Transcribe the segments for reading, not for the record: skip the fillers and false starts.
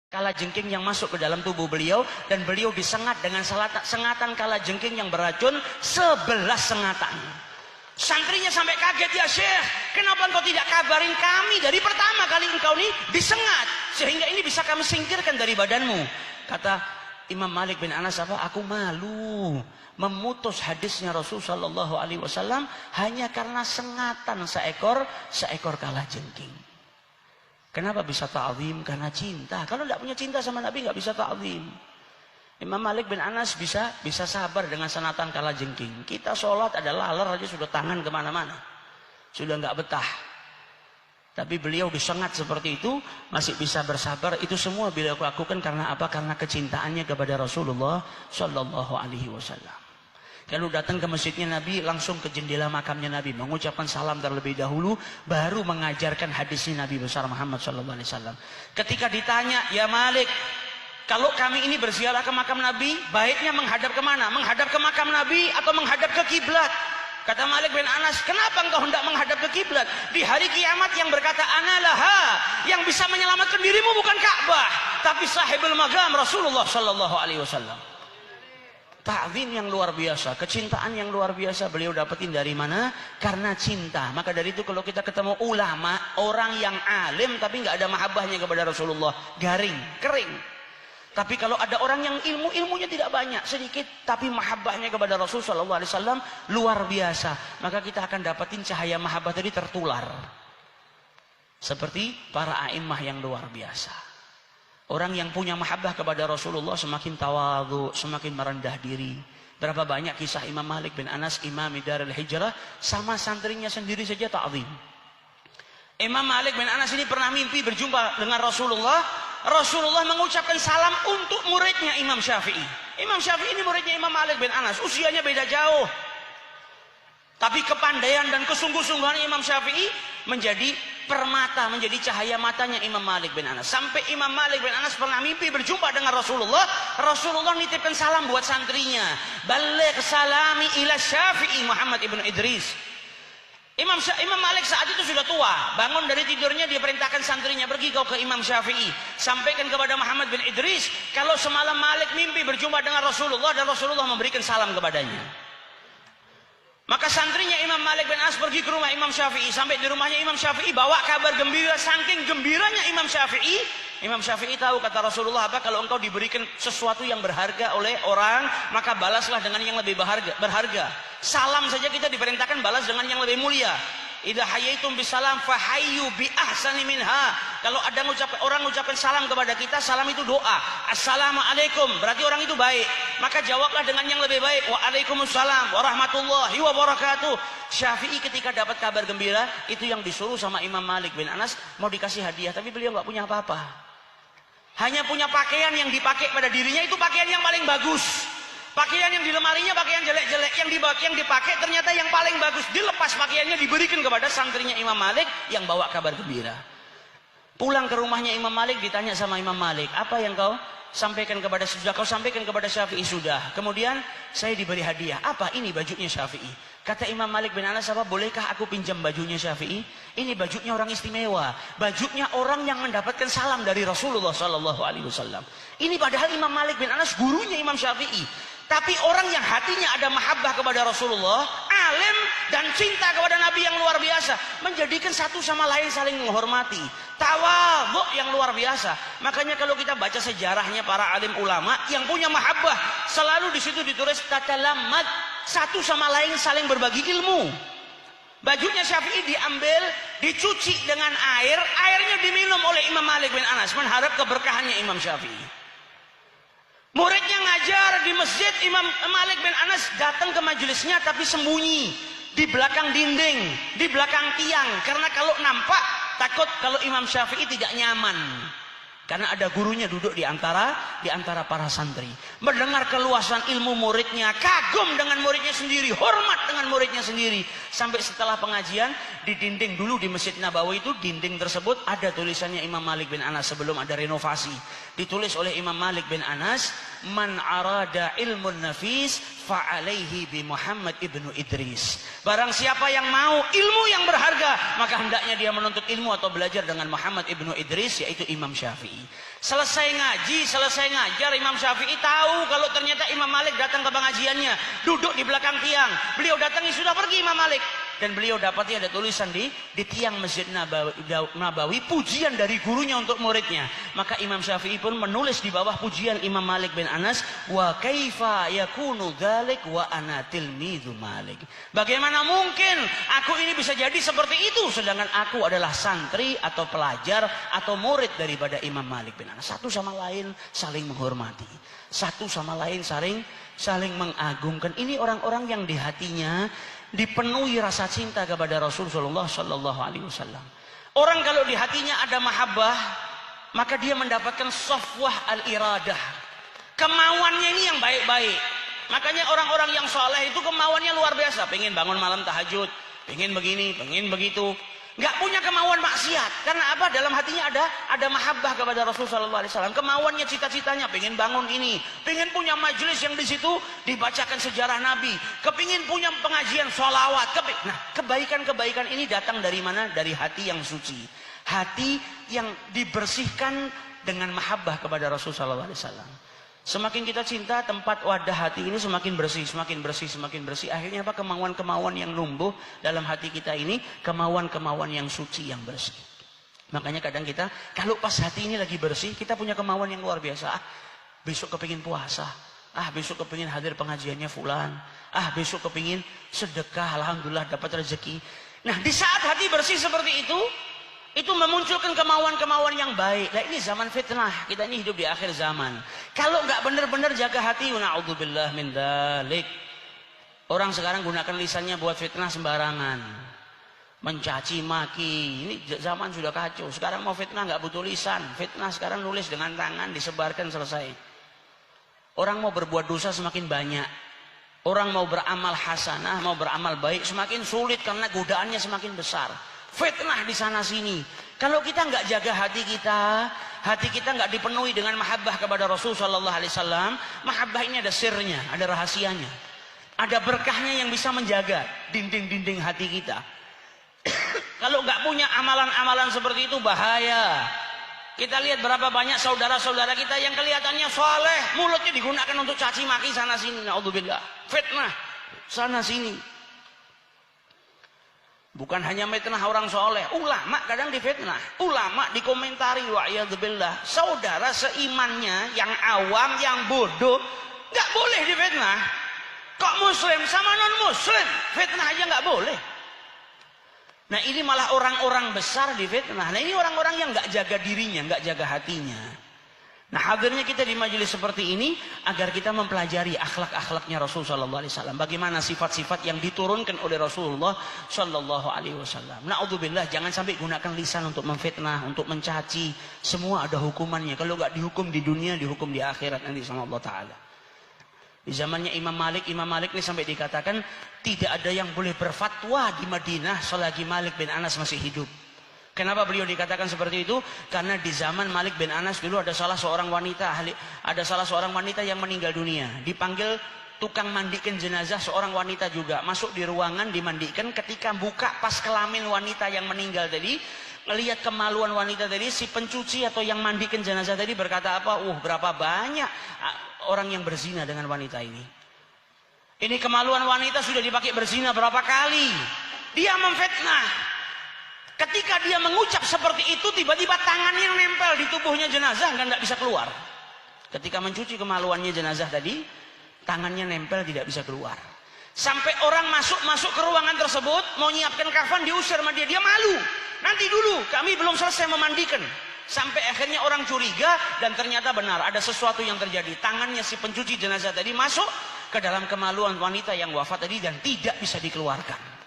kalajengking yang masuk ke dalam tubuh beliau, dan beliau disengat dengan sengatan kalajengking yang beracun 11 sengatan. Santrinya sampai kaget, ya Syekh, kenapa engkau tidak kabarin kami dari pertama kali engkau ini disengat, sehingga ini bisa kami singkirkan dari badanmu. Kata Imam Malik bin Anas, aku malu memutus hadisnya Rasul Shallallahu Alaihi Wasallam hanya karena sengatan seekor kalajengking. Kenapa bisa ta'zim? Karena cinta. Kalau tidak punya cinta sama Nabi nggak bisa ta'zim. Imam Malik bin Anas bisa sabar dengan senatan kalajengking. Kita sholat ada laler aja sudah tangan kemana-mana, sudah nggak betah. Tapi beliau disengat seperti itu masih bisa bersabar. Itu semua beliau lakukan karena apa? Karena kecintaannya kepada Rasulullah Shallallahu Alaihi Wasallam. Kalau datang ke masjidnya Nabi, langsung ke jendela makamnya Nabi, mengucapkan salam terlebih dahulu, baru mengajarkan hadisnya Nabi besar Muhammad Sallallahu Alaihi Wasallam. Ketika ditanya, ya Malik, kalau kami ini berziarah ke makam Nabi, baiknya menghadap kemana? Menghadap ke makam Nabi atau menghadap ke kiblat? Kata Malik bin Anas, kenapa engkau hendak menghadap ke kiblat? Di hari kiamat yang berkata analaha, yang bisa menyelamatkan dirimu bukan Ka'bah, tapi sahibul magam Rasulullah Sallallahu Alaihi Wasallam. Ta'zim yang luar biasa, kecintaan yang luar biasa beliau dapetin dari mana? Karena cinta. Maka dari itu kalau kita ketemu ulama, orang yang alim tapi nggak ada mahabbahnya kepada Rasulullah, garing, kering. Tapi kalau ada orang yang ilmunya tidak banyak, sedikit, tapi mahabbahnya kepada Rasul Shallallahu Alaihi Wasallam luar biasa, maka kita akan dapetin cahaya mahabbah tadi tertular. Seperti para a'immah yang luar biasa. Orang yang punya mahabbah kepada Rasulullah semakin tawadhu, semakin merendah diri. Berapa banyak kisah Imam Malik bin Anas, Imam Darul Hijrah, sama santrinya sendiri saja ta'zim. Imam Malik bin Anas ini pernah mimpi berjumpa dengan Rasulullah. Rasulullah mengucapkan salam untuk muridnya Imam Syafi'i. Imam Syafi'i ini muridnya Imam Malik bin Anas, usianya beda jauh. Tapi kepandaian dan kesungguh-sungguhan Imam Syafi'i menjadi permata, menjadi cahaya matanya Imam Malik bin Anas. Sampai Imam Malik bin Anas pernah mimpi berjumpa dengan Rasulullah. Rasulullah nitipkan salam buat santrinya. Baligh salami ila Syafi'i Muhammad ibn Idris. Imam Malik saat itu sudah tua. Bangun dari tidurnya, dia perintahkan santrinya, pergi kau ke Imam Syafi'i, sampaikan kepada Muhammad bin Idris kalau semalam Malik mimpi berjumpa dengan Rasulullah dan Rasulullah memberikan salam kepadanya. Maka santrinya Imam Malik bin Anas pergi ke rumah Imam Syafi'i. Sampai di rumahnya Imam Syafi'i bawa kabar gembira. Saking gembiranya Imam Syafi'i tahu, kata Rasulullah, kalau engkau diberikan sesuatu yang berharga oleh orang, maka balaslah dengan yang lebih berharga. Salam saja kita diperintahkan balas dengan yang lebih mulia. Idza hayyaitum bisalam fahayyu bi ahsani minha. Kalau ada orang mengucapkan salam kepada kita, salam itu doa. Assalamualaikum, berarti orang itu baik. Maka jawablah dengan yang lebih baik. Waalaikumsalam warahmatullahi wabarakatuh. Syafi'i ketika dapat kabar gembira, itu yang disuruh sama Imam Malik bin Anas, mau dikasih hadiah, tapi beliau nggak punya apa-apa. Hanya punya pakaian yang dipakai pada dirinya, itu pakaian yang paling bagus. Pakaian yang di lemarinya pakaian jelek-jelek, yang dipakai ternyata yang paling bagus. Dilepas pakaiannya, diberikan kepada santrinya Imam Malik yang bawa kabar gembira. Pulang ke rumahnya Imam Malik, ditanya sama Imam Malik, apa yang kau sampaikan kepada Syafi'i? Sudah. Kemudian saya diberi hadiah. Apa ini? Bajunya Syafi'i. Kata Imam Malik bin Anas, bolehkah aku pinjam bajunya Syafi'i? Ini bajunya orang istimewa, bajunya orang yang mendapatkan salam dari Rasulullah Sallallahu Alaihi Wasallam. Ini padahal Imam Malik bin Anas gurunya Imam Syafi'i. Tapi orang yang hatinya ada mahabbah kepada Rasulullah, alim dan cinta kepada Nabi yang luar biasa, menjadikan satu sama lain saling menghormati. Tawadhu yang luar biasa. Makanya kalau kita baca sejarahnya para alim ulama yang punya mahabbah, selalu di situ ditulis tatalammad, satu sama lain saling berbagi ilmu. Bajunya Syafi'i diambil, dicuci dengan air, airnya diminum oleh Imam Malik bin Anas, mengharap keberkahannya Imam Syafi'i. Muridnya ngajar di masjid, Imam Malik bin Anas datang ke majelisnya tapi sembunyi di belakang dinding, di belakang tiang, karena kalau nampak takut kalau Imam Syafi'i tidak nyaman. Karena ada gurunya duduk di antara para santri. Mendengar keluasan ilmu muridnya, kagum dengan muridnya sendiri, hormat dengan muridnya sendiri. Sampai setelah pengajian, di dinding dulu di Masjid Nabawi itu, dinding tersebut ada tulisannya Imam Malik bin Anas sebelum ada renovasi. Ditulis oleh Imam Malik bin Anas, man arada ilmun nafis fa'alaihi bi Muhammad ibnu Idris. Barang siapa yang mau ilmu yang berharga, maka hendaknya dia menuntut ilmu atau belajar dengan Muhammad ibnu Idris, yaitu Imam Syafi'i. Selesai ngaji, selesai ngajar, Imam Syafi'i tahu kalau ternyata Imam Malik datang ke pengajiannya, duduk di belakang tiang. Beliau datangi, sudah pergi Imam Malik. Dan beliau dapati ada tulisan di tiang Masjid Nabawi, pujian dari gurunya untuk muridnya. Maka Imam Syafi'i pun menulis di bawah pujian Imam Malik bin Anas, wa kaifa yakunu dzalik wa ana tilmidzu Malik. Bagaimana mungkin aku ini bisa jadi seperti itu sedangkan aku adalah santri atau pelajar atau murid daripada Imam Malik bin Anas. Satu sama lain saling menghormati, satu sama lain saling mengagungkan. Ini orang-orang yang di hatinya dipenuhi rasa cinta kepada Rasulullah Sallallahu Alaihi Wasallam. Orang kalau di hatinya ada mahabbah, maka dia mendapatkan safwah al-iradah. Kemauannya ini yang baik-baik. Makanya orang-orang yang soleh itu kemauannya luar biasa. Pengen bangun malam tahajud, pengen begini, pengen begitu. Nggak punya kemauan maksiat. Karena apa? Dalam hatinya ada mahabbah kepada Rasulullah SAW. Kemauannya, cita-citanya pengen bangun ini, pengen punya majelis yang di situ dibacakan sejarah Nabi, kepingin punya pengajian sholawat. Nah, kebaikan-kebaikan ini datang dari mana? Dari hati yang suci, hati yang dibersihkan dengan mahabbah kepada Rasulullah SAW. Semakin kita cinta, tempat wadah hati ini semakin bersih, semakin bersih, semakin bersih. Akhirnya apa? Kemauan-kemauan yang numbuh dalam hati kita ini, kemauan-kemauan yang suci, yang bersih. Makanya kadang kita, kalau pas hati ini lagi bersih, kita punya kemauan yang luar biasa. Besok kepingin puasa, besok kepingin hadir pengajiannya fulan, besok kepingin sedekah, alhamdulillah dapat rezeki. Nah, di saat hati bersih seperti itu memunculkan kemauan-kemauan yang baik. Nah, ini zaman fitnah. Kita ini hidup di akhir zaman. Kalau nggak benar-benar jaga hati, na'udzubillah min dzalik. Orang sekarang gunakan lisannya buat fitnah sembarangan, mencaci maki. Ini zaman sudah kacau. Sekarang mau fitnah nggak butuh lisan. Fitnah sekarang nulis dengan tangan, disebarkan, selesai. Orang mau berbuat dosa semakin banyak. Orang mau beramal hasanah, mau beramal baik semakin sulit karena godaannya semakin besar. Fitnah di sana sini. Kalau kita nggak jaga hati kita nggak dipenuhi dengan mahabbah kepada Rasul Sallallahu Alaihi Wasallam. Mahabbah ini ada sirnya, ada rahasianya, ada berkahnya yang bisa menjaga dinding-dinding hati kita. Kalau nggak punya amalan-amalan seperti itu bahaya. Kita lihat berapa banyak saudara-saudara kita yang kelihatannya soleh, mulutnya digunakan untuk caci maki sana sini. Naudzubillah, fitnah sana sini. Bukan hanya fitnah orang soleh, ulama kadang difitnah, ulama dikomentari, wa'iyadzubillah. Saudara seimannya yang awam, yang bodoh, nggak boleh difitnah. Kok muslim sama non muslim fitnah aja nggak boleh. Nah, ini malah orang-orang besar difitnah. Nah, ini orang-orang yang nggak jaga dirinya, nggak jaga hatinya. Nah, hadirnya kita di majelis seperti ini agar kita mempelajari akhlak-akhlaknya Rasulullah SAW. Bagaimana sifat-sifat yang diturunkan oleh Rasulullah SAW. Na'udzubillah, jangan sampai gunakan lisan untuk memfitnah, untuk mencaci. Semua ada hukumannya. Kalau nggak dihukum di dunia, dihukum di akhirat nanti sama Allah Ta'ala. Di zamannya Imam Malik ini sampai dikatakan tidak ada yang boleh berfatwa di Madinah selagi Malik bin Anas masih hidup. Kenapa beliau dikatakan seperti itu? Karena di zaman Malik bin Anas dulu ada salah seorang wanita yang meninggal dunia. Dipanggil tukang mandikan jenazah seorang wanita juga. Masuk di ruangan dimandikan, ketika buka pas kelamin wanita yang meninggal tadi, melihat kemaluan wanita tadi, si pencuci atau yang mandikan jenazah tadi berkata apa? Berapa banyak orang yang berzina dengan wanita ini. Ini kemaluan wanita sudah dipakai berzina berapa kali. Dia memfitnah. Ketika dia mengucap seperti itu, tiba-tiba tangannya yang nempel di tubuhnya jenazah nggak bisa keluar. Ketika mencuci kemaluannya jenazah tadi, tangannya nempel tidak bisa keluar. Sampai orang masuk ke ruangan tersebut, mau nyiapkan kafan, diusir sama dia. Dia malu. Nanti dulu, kami belum selesai memandikan. Sampai akhirnya orang curiga dan ternyata benar ada sesuatu yang terjadi. Tangannya si pencuci jenazah tadi masuk ke dalam kemaluan wanita yang wafat tadi dan tidak bisa dikeluarkan.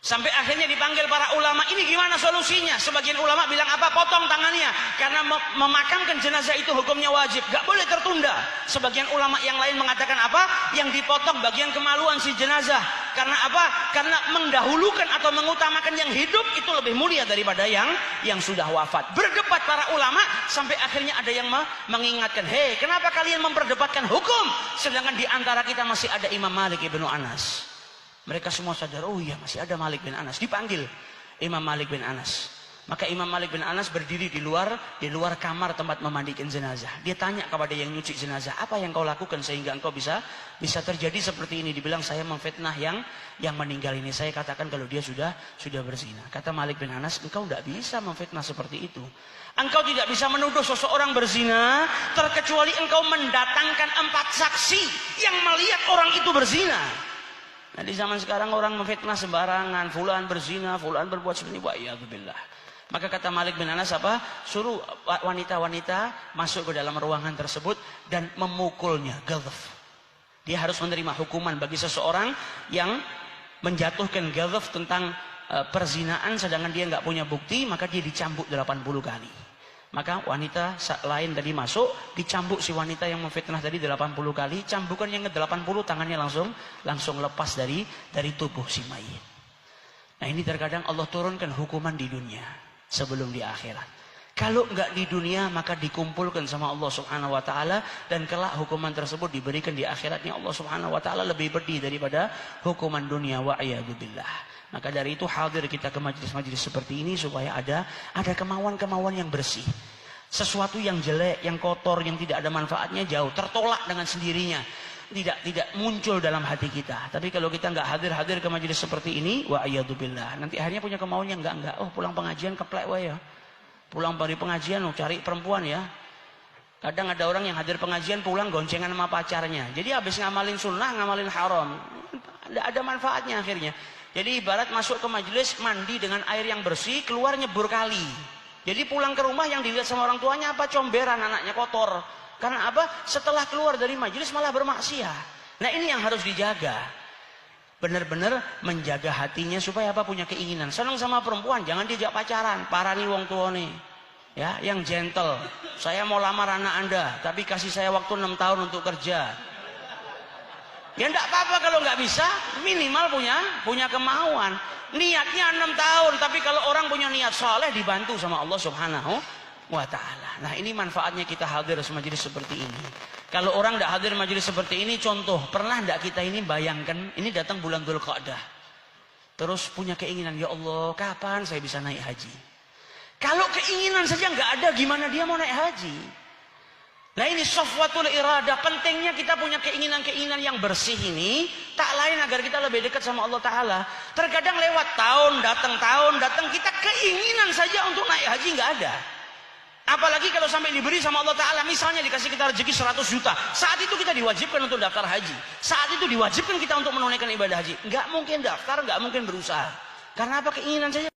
Sampai akhirnya dipanggil para ulama, ini gimana solusinya? Sebagian ulama bilang apa? Potong tangannya. Karena memakamkan jenazah itu hukumnya wajib, gak boleh tertunda. Sebagian ulama yang lain mengatakan apa? Yang dipotong bagian kemaluan si jenazah. Karena apa? Karena mendahulukan atau mengutamakan yang hidup itu lebih mulia daripada yang sudah wafat. Berdebat para ulama sampai akhirnya ada yang mengingatkan, hei, kenapa kalian memperdebatkan hukum sedangkan di antara kita masih ada Imam Malik ibnu Anas. Mereka semua sadar, oh iya masih ada Malik bin Anas. Dipanggil Imam Malik bin Anas. Maka Imam Malik bin Anas berdiri di luar kamar tempat memandikan jenazah. Dia tanya kepada yang nyuci jenazah, apa yang kau lakukan sehingga engkau bisa terjadi seperti ini? Dibilang, saya memfitnah yang meninggal ini. Saya katakan kalau dia sudah berzina. Kata Malik bin Anas, engkau tidak bisa memfitnah seperti itu. Engkau tidak bisa menuduh seseorang berzina terkecuali engkau mendatangkan 4 saksi yang melihat orang itu berzina. Nah, di zaman sekarang orang memfitnah sembarangan, fulan berzina, fulan berbuat seperti ini, wa'iyadzubillah. Maka kata Malik bin Anas apa? Suruh wanita-wanita masuk ke dalam ruangan tersebut dan memukulnya, ghadhaf. Dia harus menerima hukuman bagi seseorang yang menjatuhkan ghadhaf tentang perzinaan sedangkan dia nggak punya bukti, maka dia dicambuk 80 kali. Maka wanita lain tadi masuk, dicambuk si wanita yang memfitnah tadi 80 kali, cambukan yang ke-80 tangannya langsung lepas dari tubuh si mayit. Nah, ini terkadang Allah turunkan hukuman di dunia sebelum di akhirat. Kalau enggak di dunia maka dikumpulkan sama Allah Subhanahu wa taala dan kelak hukuman tersebut diberikan di akhiratnya Allah Subhanahu wa taala lebih pedih daripada hukuman dunia, wa iyadzubillah. Maka dari itu hadir kita ke majelis-majelis seperti ini supaya ada kemauan-kemauan yang bersih. Sesuatu yang jelek, yang kotor, yang tidak ada manfaatnya jauh, tertolak dengan sendirinya. Tidak muncul dalam hati kita. Tapi kalau kita nggak hadir ke majelis seperti ini, wa iyadzubillah, nanti akhirnya punya kemauan yang enggak. Oh, pulang pengajian keplek wae ya. Pulang dari pengajian cari perempuan ya. Kadang ada orang yang hadir pengajian pulang goncengan sama pacarnya. Jadi habis ngamalin sunnah, ngamalin haram. Tidak ada manfaatnya akhirnya. Jadi ibarat masuk ke majelis mandi dengan air yang bersih, keluar nyebur kali. Jadi pulang ke rumah yang dilihat sama orang tuanya apa? Comberan, anaknya kotor. Karena apa? Setelah keluar dari majelis malah bermaksiat. Nah, ini yang harus dijaga. Benar-benar menjaga hatinya supaya apa? Punya keinginan. Senang sama perempuan, jangan diajak pacaran. Parani wong tuane. Ya, yang gentle. Saya mau lamar anak Anda, tapi kasih saya waktu 6 tahun untuk kerja. Ya enggak apa-apa kalau nggak bisa, minimal punya kemauan. Niatnya 6 tahun, tapi kalau orang punya niat soleh dibantu sama Allah Subhanahu wa ta'ala. Nah, ini manfaatnya kita hadir majelis seperti ini. Kalau orang tidak hadir majelis seperti ini, contoh, pernah tidak kita ini bayangkan, ini datang bulan Dzulqa'dah, terus punya keinginan, ya Allah, kapan saya bisa naik haji? Kalau keinginan saja nggak ada, gimana dia mau naik haji? Nah, ini safwatul iradah. Pentingnya kita punya keinginan-keinginan yang bersih ini, tak lain agar kita lebih dekat sama Allah Ta'ala. Terkadang lewat tahun datang, kita keinginan saja untuk naik haji nggak ada. Apalagi kalau sampai diberi sama Allah Ta'ala, misalnya dikasih kita rezeki 100 juta, saat itu kita diwajibkan untuk daftar haji, saat itu diwajibkan kita untuk menunaikan ibadah haji. Nggak mungkin daftar, nggak mungkin berusaha. Karena apa? Keinginan saja.